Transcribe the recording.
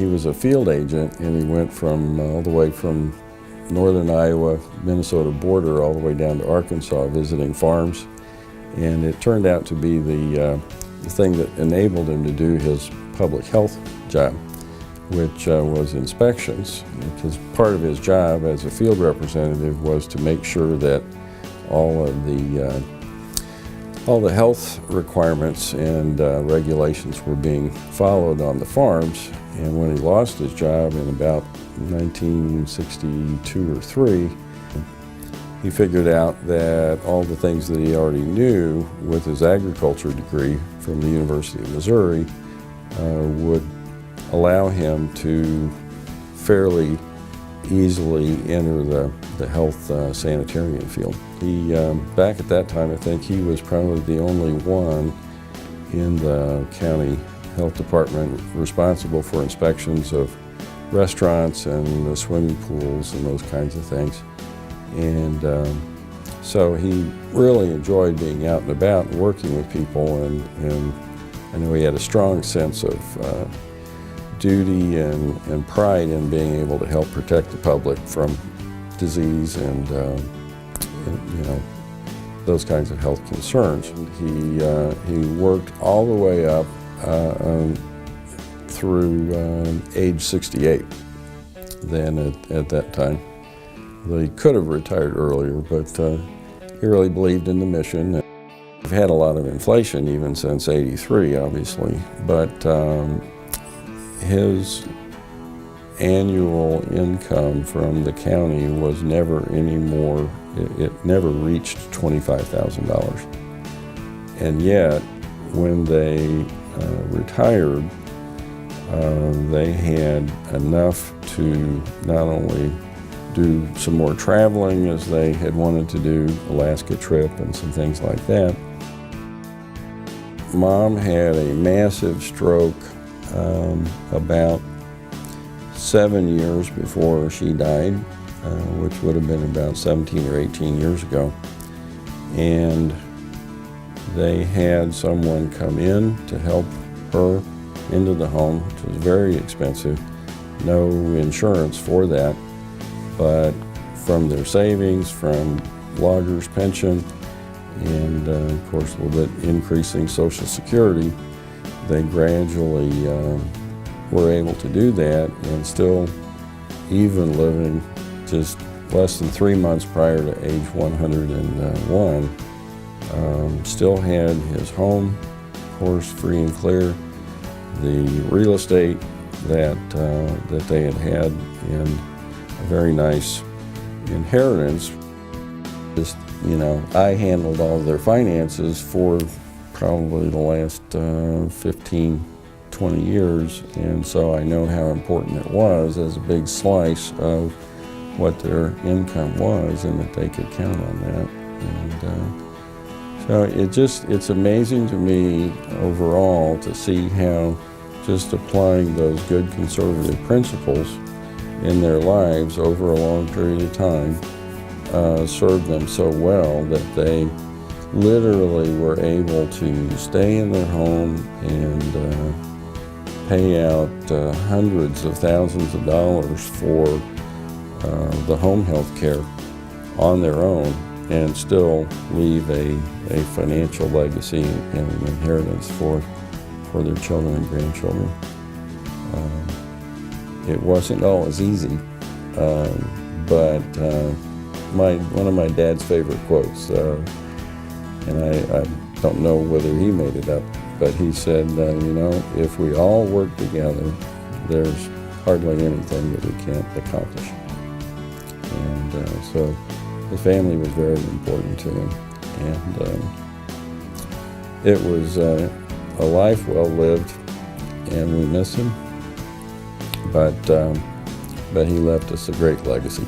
he was a field agent, and he went from all the way from northern Iowa, Minnesota border all the way down to Arkansas visiting farms. And it turned out to be the thing that enabled him to do his public health job, which was inspections, because part of his job as a field representative was to make sure that all the health requirements and regulations were being followed on the farms. And when he lost his job in about 1962 or 3, he figured out that all the things that he already knew with his agriculture degree from the University of Missouri would allow him to fairly easily enter the health sanitarian field. He, back at that time, I think he was probably the only one in the county health department responsible for inspections of restaurants and the swimming pools and those kinds of things. And so he really enjoyed being out and about and working with people, and I know he had a strong sense of duty and pride in being able to help protect the public from disease and you know, those kinds of health concerns. He worked all the way up through age 68 then at that time. He could have retired earlier, but he really believed in the mission. We've had a lot of inflation even since '83, obviously, but his annual income from the county was never any more, it never reached $25,000. And yet, when they retired, they had enough to not only do some more traveling as they had wanted to do, Alaska trip and some things like that. Mom had a massive stroke about 7 years before she died, which would have been about 17 or 18 years ago. And they had someone come in to help her into the home, which was very expensive. No insurance for that, but from their savings, from logger's pension, and of course a little bit increasing Social Security, they gradually were able to do that, and still, even living just less than 3 months prior to age 101, still had his home, of course, free and clear, the real estate that they had, and a very nice inheritance. Just, you know, I handled all of their finances for probably the last 15, 20 years, and so I know how important it was as a big slice of what their income was, and that they could count on that. And so it's amazing to me overall to see how just applying those good conservative principles in their lives over a long period of time served them so well that they literally were able to stay in their home and pay out hundreds of thousands of dollars for the home health care on their own, and still leave a financial legacy and an inheritance for their children and grandchildren. It wasn't always easy, but one of my dad's favorite quotes, and I don't know whether he made it up, but he said, you know, if we all work together, there's hardly anything that we can't accomplish. And so his family was very important to him, and it was a life well lived, and we miss him, but he left us a great legacy.